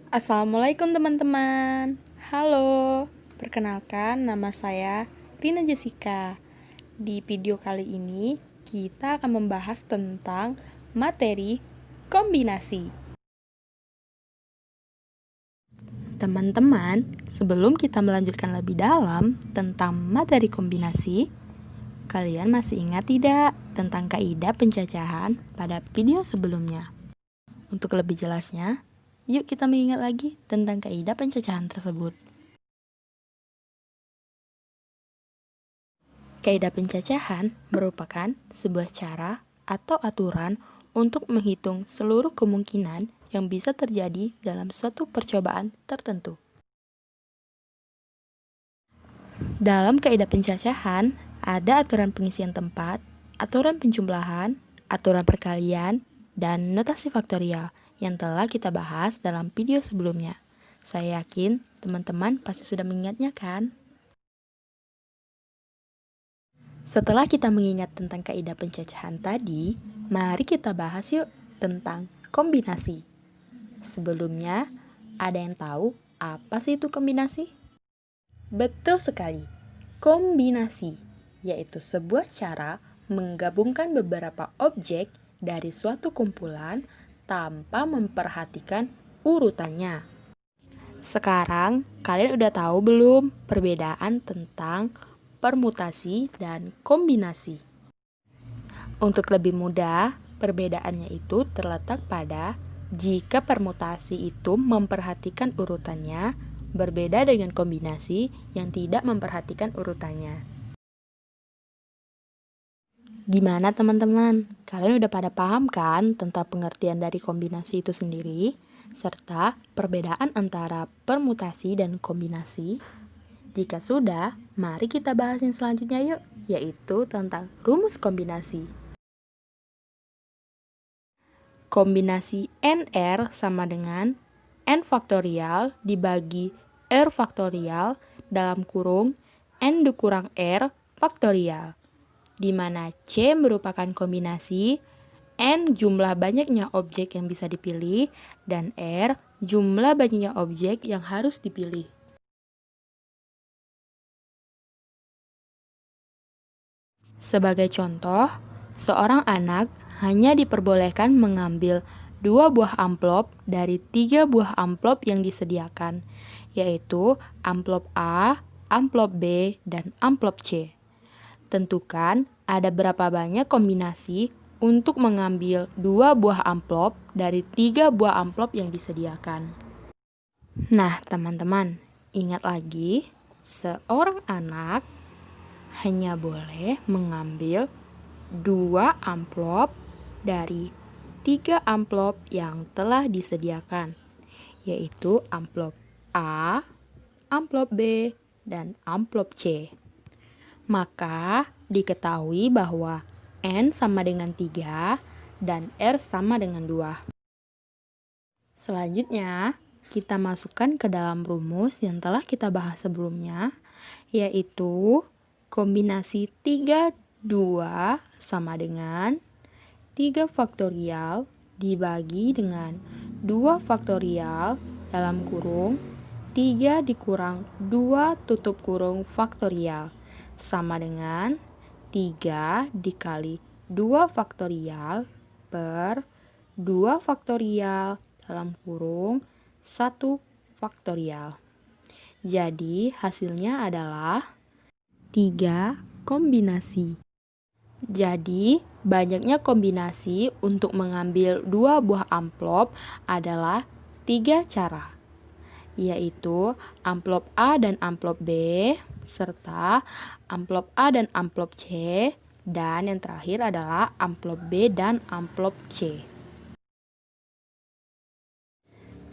Assalamualaikum teman-teman. Halo, perkenalkan nama saya Rina Jessica. Di video kali ini kita akan membahas tentang materi kombinasi. Teman-teman, sebelum kita melanjutkan lebih dalam tentang materi kombinasi, kalian masih ingat tidak tentang kaidah pencacahan pada video sebelumnya? Untuk lebih jelasnya, yuk kita mengingat lagi tentang kaidah pencacahan tersebut. Kaidah pencacahan merupakan sebuah cara atau aturan untuk menghitung seluruh kemungkinan yang bisa terjadi dalam suatu percobaan tertentu. Dalam kaidah pencacahan, ada aturan pengisian tempat, aturan penjumlahan, aturan perkalian, dan notasi faktorial yang telah kita bahas dalam video sebelumnya. Saya yakin teman-teman pasti sudah mengingatnya kan? Setelah kita mengingat tentang kaidah pencacahan tadi, mari kita bahas yuk tentang kombinasi. Sebelumnya, ada yang tahu apa sih itu kombinasi? Betul sekali, kombinasi yaitu sebuah cara menggabungkan beberapa objek dari suatu kumpulan tanpa memperhatikan urutannya. Sekarang, kalian udah tahu belum perbedaan tentang permutasi dan kombinasi? Untuk lebih mudah, perbedaannya itu terletak pada jika permutasi itu memperhatikan urutannya, berbeda dengan kombinasi yang tidak memperhatikan urutannya. Gimana teman-teman? Kalian udah pada paham kan tentang pengertian dari kombinasi itu sendiri, serta perbedaan antara permutasi dan kombinasi? Jika sudah, mari kita bahas yang selanjutnya yuk, yaitu tentang rumus kombinasi. Kombinasi NR sama dengan N faktorial dibagi R faktorial dalam kurung N dikurang R faktorial, di mana C merupakan kombinasi, N jumlah banyaknya objek yang bisa dipilih, dan R jumlah banyaknya objek yang harus dipilih. Sebagai contoh, seorang anak hanya diperbolehkan mengambil 2 buah amplop dari 3 buah amplop yang disediakan, yaitu amplop A, amplop B, dan amplop C. Tentukan ada berapa banyak kombinasi untuk mengambil 2 buah amplop dari 3 buah amplop yang disediakan. Nah, teman-teman, ingat lagi, seorang anak hanya boleh mengambil 2 amplop dari 3 amplop yang telah disediakan, yaitu amplop A, amplop B, dan amplop C. Maka diketahui bahwa N sama dengan 3 dan R sama dengan 2. Selanjutnya, kita masukkan ke dalam rumus yang telah kita bahas sebelumnya, yaitu kombinasi 3, 2 sama dengan 3 faktorial dibagi dengan 2 faktorial dalam kurung 3 dikurang 2 tutup kurung faktorial sama dengan 3 dikali 2 faktorial per 2 faktorial dalam kurung 1 faktorial. Jadi hasilnya adalah 3 kombinasi. Jadi, banyaknya kombinasi untuk mengambil 2 buah amplop adalah 3 cara, yaitu amplop A dan amplop B, serta amplop A dan amplop C, dan yang terakhir adalah amplop B dan amplop C.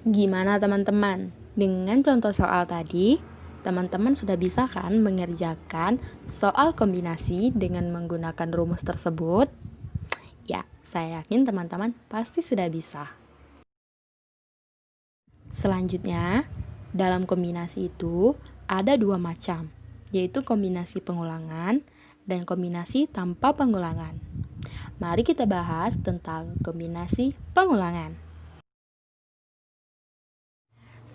Gimana teman-teman? Dengan contoh soal tadi, teman-teman sudah bisa kan mengerjakan soal kombinasi dengan menggunakan rumus tersebut? Ya, saya yakin teman-teman pasti sudah bisa. Selanjutnya, dalam kombinasi itu ada 2 macam, yaitu kombinasi pengulangan dan kombinasi tanpa pengulangan. Mari kita bahas tentang kombinasi pengulangan.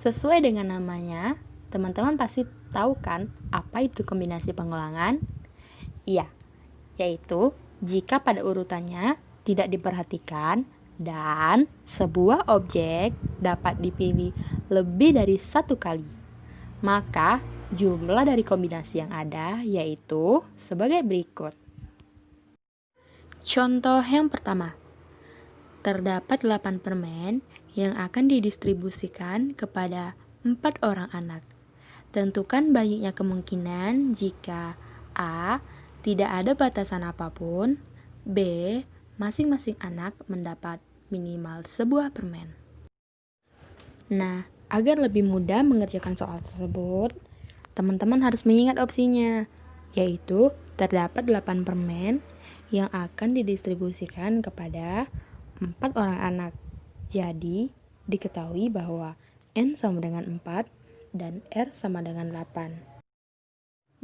Sesuai dengan namanya, teman-teman pasti tahu kan apa itu kombinasi pengulangan? Iya, yaitu jika pada urutannya tidak diperhatikan dan sebuah objek dapat dipilih lebih dari satu kali, maka jumlah dari kombinasi yang ada yaitu sebagai berikut. Contoh yang pertama, terdapat 8 permen yang akan didistribusikan kepada 4 orang anak. Tentukan banyaknya kemungkinan jika A. Tidak ada batasan apapun, B. Masing-masing anak mendapat minimal sebuah permen. Nah, agar lebih mudah mengerjakan soal tersebut, teman-teman harus mengingat opsinya, yaitu terdapat 8 permen yang akan didistribusikan kepada 4 orang anak. Jadi, diketahui bahwa N sama dengan 4 dan R sama dengan 8.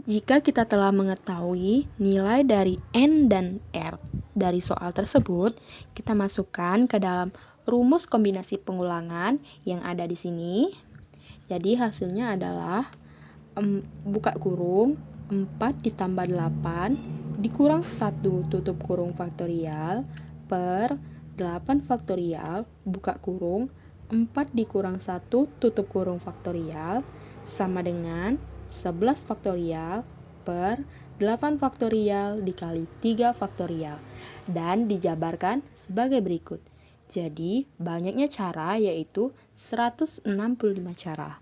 Jika kita telah mengetahui nilai dari N dan R dari soal tersebut, kita masukkan ke dalam rumus kombinasi pengulangan yang ada di sini. Jadi hasilnya adalah buka kurung 4 ditambah 8 dikurang 1 tutup kurung faktorial per 8 faktorial buka kurung 4 dikurang 1 tutup kurung faktorial sama dengan 11 faktorial per 8 faktorial dikali 3 faktorial dan dijabarkan sebagai berikut. Jadi banyaknya cara yaitu 165 cara.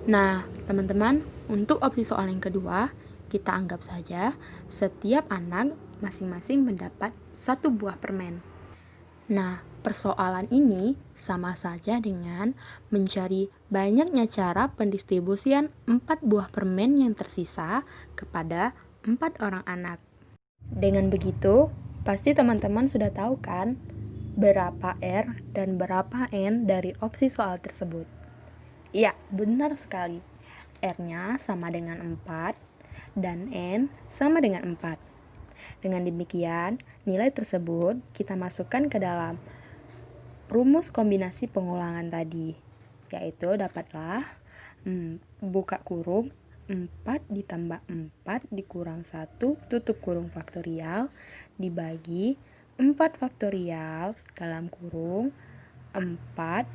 Nah, teman-teman, untuk opsi soal yang kedua, kita anggap saja setiap anak masing-masing mendapat 1 buah permen. Nah, persoalan ini sama saja dengan mencari banyaknya cara pendistribusian 4 buah permen yang tersisa kepada 4 orang anak. Dengan begitu, pasti teman-teman sudah tahu kan berapa R dan berapa N dari opsi soal tersebut. Iya, benar sekali. R-nya sama dengan 4 dan N sama dengan 4. Dengan demikian, nilai tersebut kita masukkan ke dalam rumus kombinasi pengulangan tadi, yaitu dapatlah buka kurung 4 ditambah 4 dikurang 1 tutup kurung faktorial dibagi 4 faktorial dalam kurung 4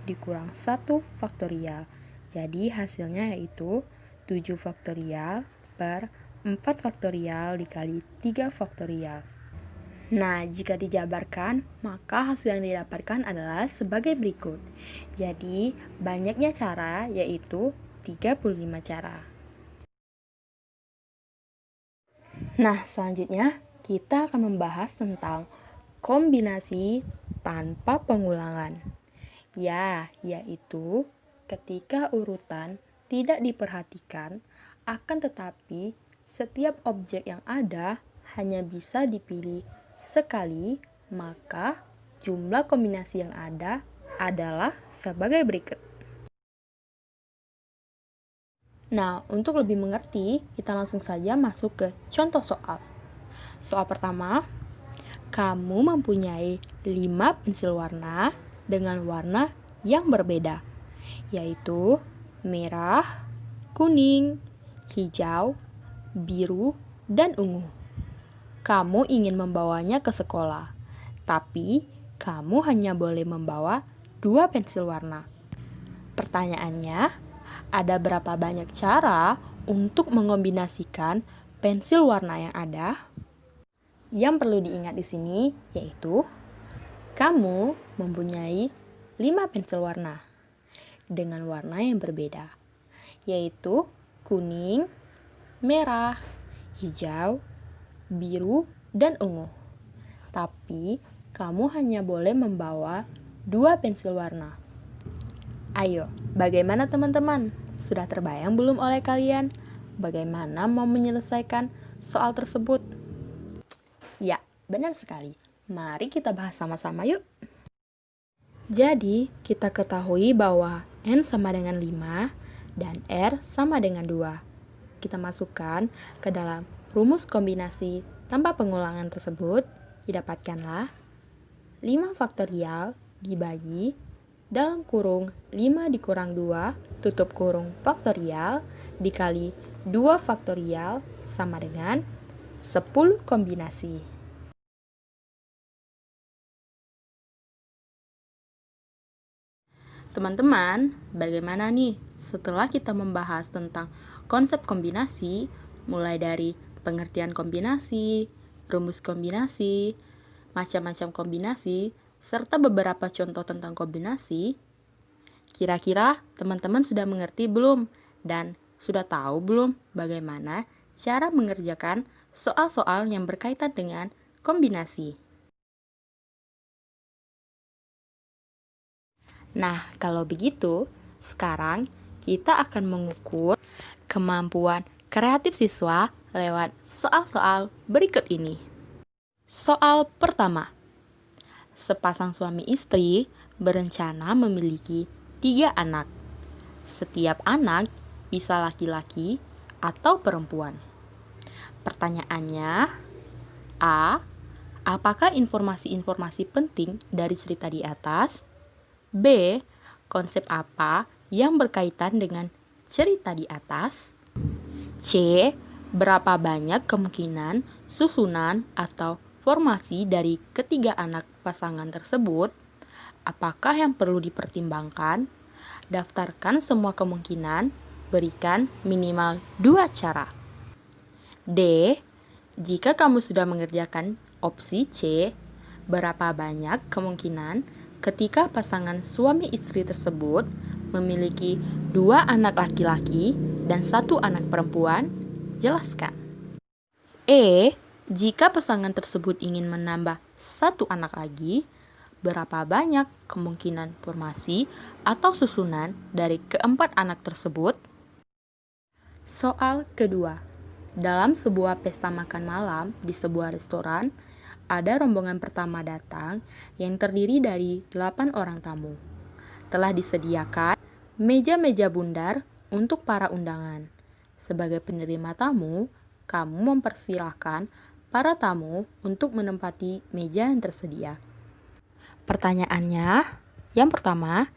dikurang 1 faktorial. Jadi hasilnya yaitu 7 faktorial per 4 faktorial dikali 3 faktorial. Nah, jika dijabarkan, maka hasil yang didapatkan adalah sebagai berikut. Jadi, banyaknya cara yaitu 35 cara. Nah, selanjutnya kita akan membahas tentang kombinasi tanpa pengulangan. Yaitu ketika urutan tidak diperhatikan, akan tetapi setiap objek yang ada hanya bisa dipilih sekali, maka jumlah kombinasi yang ada adalah sebagai berikut. Nah, untuk lebih mengerti, kita langsung saja masuk ke contoh soal. Soal pertama, kamu mempunyai 5 pensil warna dengan warna yang berbeda, yaitu merah, kuning, hijau, biru, dan ungu. Kamu ingin membawanya ke sekolah, tapi kamu hanya boleh membawa 2 pensil warna. Pertanyaannya, ada berapa banyak cara untuk mengombinasikan pensil warna yang ada? Yang perlu diingat di sini yaitu kamu mempunyai 5 pensil warna dengan warna yang berbeda, yaitu kuning, merah, hijau, biru, dan ungu. Tapi kamu hanya boleh membawa 2 pensil warna. Ayo, bagaimana teman-teman? Sudah terbayang belum oleh kalian bagaimana mau menyelesaikan soal tersebut? Ya, benar sekali. Mari kita bahas sama-sama yuk. Jadi, kita ketahui bahwa N sama dengan 5 dan R sama dengan 2. Kita masukkan ke dalam rumus kombinasi tanpa pengulangan tersebut, didapatkanlah 5 faktorial dibagi dalam kurung 5 dikurang 2 tutup kurung faktorial dikali 2 faktorial sama dengan 10 kombinasi. Teman-teman, bagaimana nih setelah kita membahas tentang konsep kombinasi, mulai dari pengertian kombinasi, rumus kombinasi, macam-macam kombinasi, serta beberapa contoh tentang kombinasi? Kira-kira teman-teman sudah mengerti belum? Dan sudah tahu belum bagaimana cara mengerjakan soal-soal yang berkaitan dengan kombinasi? Nah, kalau begitu, sekarang kita akan mengukur kemampuan kreatif siswa lewat soal-soal berikut ini. Soal pertama, sepasang suami istri berencana memiliki 3 anak. Setiap anak bisa laki-laki atau perempuan. Pertanyaannya, A. Apakah informasi-informasi penting dari cerita di atas? B. Konsep apa yang berkaitan dengan cerita di atas? C. Berapa banyak kemungkinan susunan atau formasi dari ketiga anak pasangan tersebut? Apakah yang perlu dipertimbangkan? Daftarkan semua kemungkinan, berikan minimal 2 cara. D. Jika kamu sudah mengerjakan opsi C, berapa banyak kemungkinan ketika pasangan suami istri tersebut memiliki 2 anak laki-laki dan 1 anak perempuan? Jelaskan. E. Jika pasangan tersebut ingin menambah 1 anak lagi, berapa banyak kemungkinan formasi atau susunan dari keempat anak tersebut? Soal kedua. Dalam sebuah pesta makan malam di sebuah restoran, ada rombongan pertama datang yang terdiri dari 8 orang tamu. Telah disediakan meja-meja bundar untuk para undangan. Sebagai penerima tamu, kamu mempersilahkan para tamu untuk menempati meja yang tersedia. Pertanyaannya, yang pertama,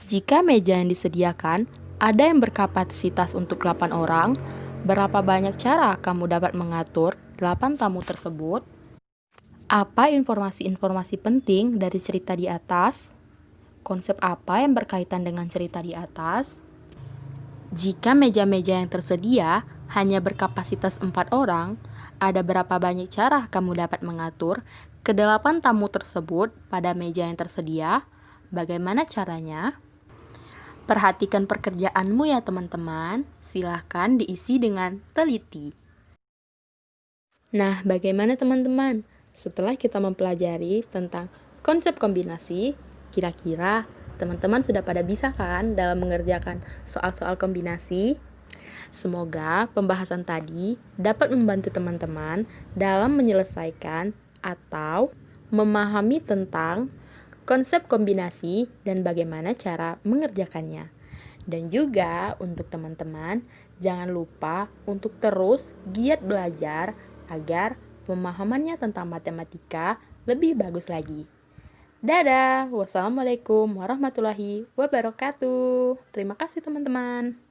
jika meja yang disediakan ada yang berkapasitas untuk 8 orang, berapa banyak cara kamu dapat mengatur 8 tamu tersebut? Apa informasi-informasi penting dari cerita di atas? Konsep apa yang berkaitan dengan cerita di atas? Jika meja-meja yang tersedia hanya berkapasitas 4 orang, ada berapa banyak cara kamu dapat mengatur ke-8 tamu tersebut pada meja yang tersedia? Bagaimana caranya? Perhatikan pekerjaanmu ya teman-teman, silahkan diisi dengan teliti. Nah, bagaimana teman-teman? Setelah kita mempelajari tentang konsep kombinasi, kira-kira teman-teman sudah pada bisa kan dalam mengerjakan soal-soal kombinasi? Semoga pembahasan tadi dapat membantu teman-teman dalam menyelesaikan atau memahami tentang konsep kombinasi dan bagaimana cara mengerjakannya. Dan juga untuk teman-teman, jangan lupa untuk terus giat belajar agar pemahamannya tentang matematika lebih bagus lagi. Dadah, wassalamualaikum warahmatullahi wabarakatuh. Terima kasih teman-teman.